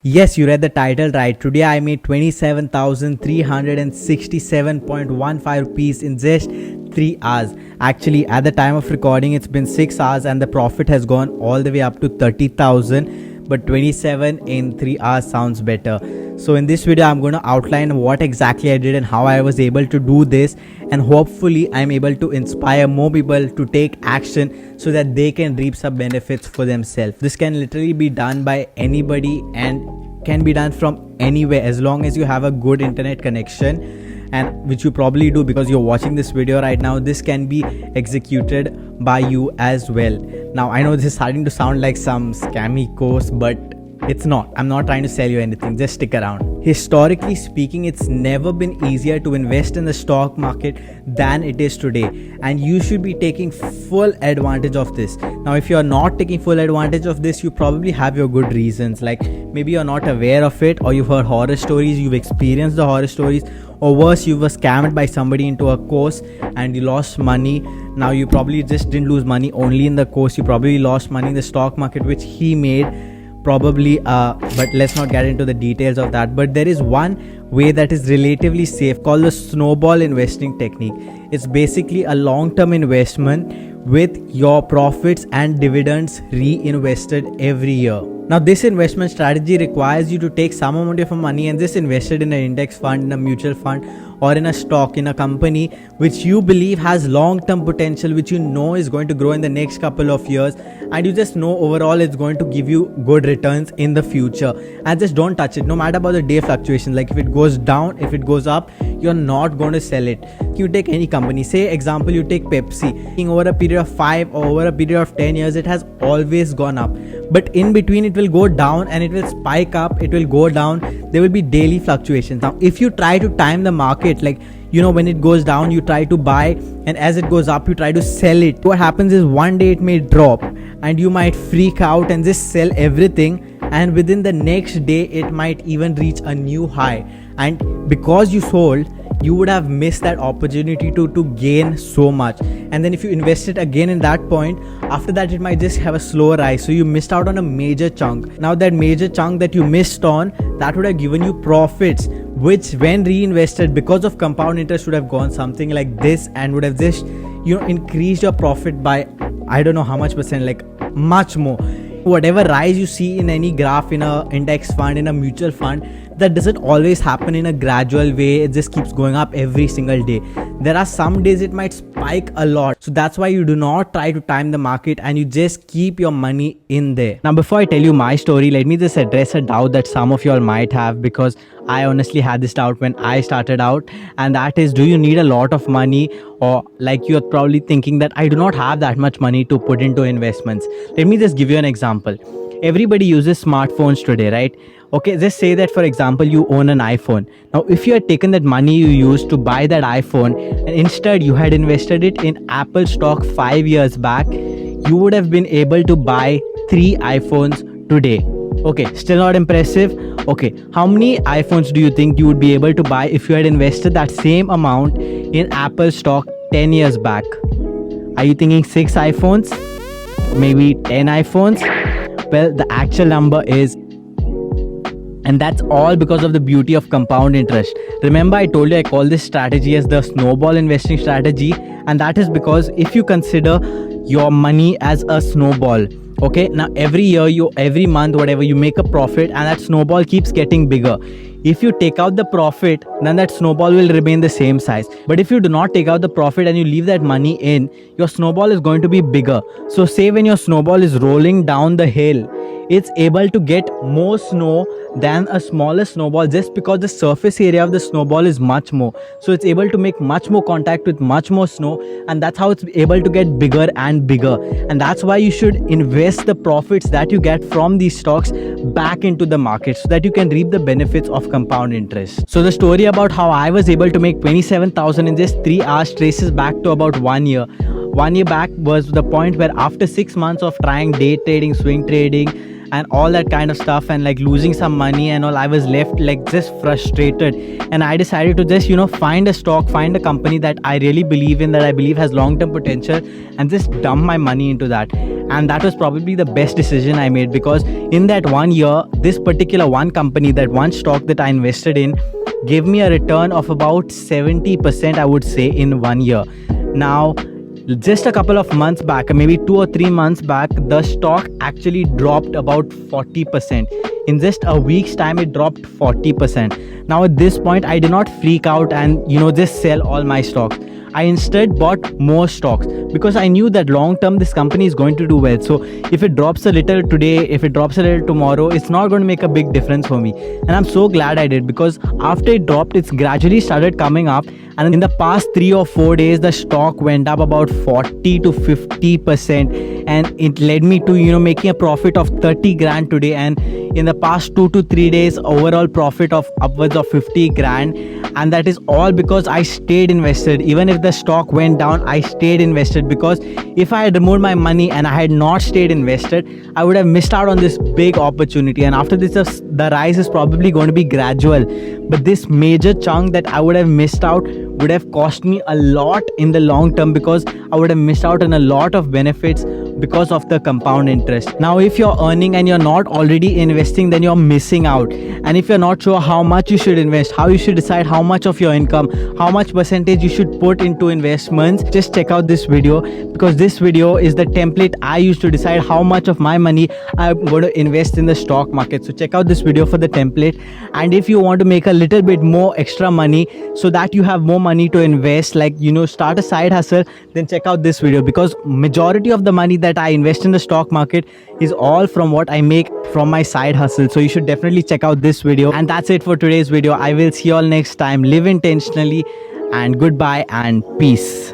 Yes, you read the title right. Today I made 27,367.15 rupees in just 3 hours. Actually, at the time of recording, it's been 6 hours and the profit has gone all the way up to 30,000. But 27 in 3 hours sounds better. So in this video, I'm going to outline what exactly I did and how I was able to do this. And hopefully, I'm able to inspire more people to take action so that they can reap some benefits for themselves. This can literally be done by anybody and can be done from anywhere as long as you have a good internet connection, and which you probably do because you're watching this video right now. This can be executed by you as well. Now I know this is starting to sound like some scammy course, but it's not. I'm not trying to sell you anything, just stick around. Historically speaking, it's never been easier to invest in the stock market than it is today, and you should be taking full advantage of this. Now if you're not taking full advantage of this, you probably have your good reasons, like maybe you're not aware of it, or you've heard horror stories, you've experienced the horror stories, or worse, you were scammed by somebody into a course and you lost money. Now you probably just didn't lose money only in the course, you probably lost money in the stock market which he made probably, but let's not get into the details of that. But there is one way that is relatively safe called the snowball investing technique. It's basically a long-term investment with your profits and dividends reinvested every year. Now this investment strategy requires you to take some amount of money and just invest it in an index fund, in a mutual fund, or in a stock, in a company which you believe has long-term potential, which you know is going to grow in the next couple of years, and you just know overall it's going to give you good returns in the future. And just don't touch it, no matter about the day fluctuations. Like if it goes down, if it goes up, you're not going to sell it. You take any company, say example you take Pepsi. Over a period of 5 or over a period of 10 years, it has always gone up, but in between it will go down and it will spike up, it will go down. There will be daily fluctuations. Now if you try to time the market, like when it goes down you try to buy, and as it goes up you try to sell it, what happens is one day it may drop and you might freak out and just sell everything, and within the next day it might even reach a new high, and because you sold, you would have missed that opportunity to gain so much. And then if you invested again in that point, after that it might just have a slower rise, so you missed out on a major chunk. Now that major chunk that you missed on, that would have given you profits, which when reinvested because of compound interest would have gone something like this, and would have just increased your profit by I don't know how much percent, like much more. Whatever rise you see in any graph, in a index fund, in a mutual fund, that doesn't always happen in a gradual way. It just keeps going up every single day. There are some days it might spike a lot, so that's why you do not try to time the market and you just keep your money in there. Now before I tell you my story, let me just address a doubt that some of you all might have, because I honestly had this doubt when I started out, and that is, do you need a lot of money? Or like you're probably thinking that I do not have that much money to put into investments. Let me just give you an example. Everybody uses smartphones today, right? Okay, just say that for example you own an iPhone. Now if you had taken that money you used to buy that iPhone and instead you had invested it in Apple stock 5 years back, you would have been able to buy 3 iPhones today. Okay, still not impressive? Okay, how many iPhones do you think you would be able to buy if you had invested that same amount in Apple stock 10 years back? Are you thinking 6 iPhones? Maybe 10 iPhones? Well, the actual number is, and that's all because of the beauty of compound interest. Remember I told you I call this strategy as the snowball investing strategy, and that is because if you consider your money as a snowball, okay, now every year, every month, whatever, you make a profit and that snowball keeps getting bigger. If you take out the profit, then that snowball will remain the same size. But if you do not take out the profit and you leave that money in, your snowball is going to be bigger. So say when your snowball is rolling down the hill, it's able to get more snow than a smaller snowball just because the surface area of the snowball is much more. So it's able to make much more contact with much more snow, and that's how it's able to get bigger and bigger. And that's why you should invest the profits that you get from these stocks back into the market so that you can reap the benefits of compound interest. So the story about how I was able to make 27,000 in just 3 hours traces back to about 1 year. 1 year back was the point where after 6 months of trying day trading, swing trading, and all that kind of stuff, and like losing some money and all, I was left like just frustrated. And I decided to just, find a stock, find a company that I really believe in, that I believe has long-term potential, and just dump my money into that. And that was probably the best decision I made, because in that 1 year, this particular one company, that one stock that I invested in, gave me a return of about 70%, I would say, in 1 year. Now, just a couple of months back, maybe 2 or 3 months back, the stock actually dropped about 40%. In just a week's time, it dropped 40%. Now at this point, I did not freak out and just sell all my stocks. I instead bought more stocks, because I knew that long term this company is going to do well. So if it drops a little today, if it drops a little tomorrow, it's not going to make a big difference for me. And I'm so glad I did, because after it dropped, it's gradually started coming up. And in the past 3 or 4 days, the stock went up about 40 to 50%, and it led me to making a profit of 30 grand today. And in the past 2 to 3 days, overall profit of upwards of 50 grand. And that is all because I stayed invested. Even if the stock went down, I stayed invested, because if I had removed my money and I had not stayed invested, I would have missed out on this big opportunity. And after this, the rise is probably going to be gradual, but this major chunk that I would have missed out would have cost me a lot in the long term, because I would have missed out on a lot of benefits because of the compound interest. Now, if you're earning and you're not already investing, then you're missing out. And if you're not sure how much you should invest, how you should decide how much of your income, how much percentage you should put into investments, just check out this video, because this video is the template I use to decide how much of my money I'm going to invest in the stock market. So check out this video for the template. And if you want to make a little bit more extra money so that you have more money to invest, like start a side hustle, then check out this video, because majority of the money that I invest in the stock market is all from what I make from my side hustle. So you should definitely check out this video. And that's it for today's video. I will see you all next time. Live intentionally, and goodbye and peace.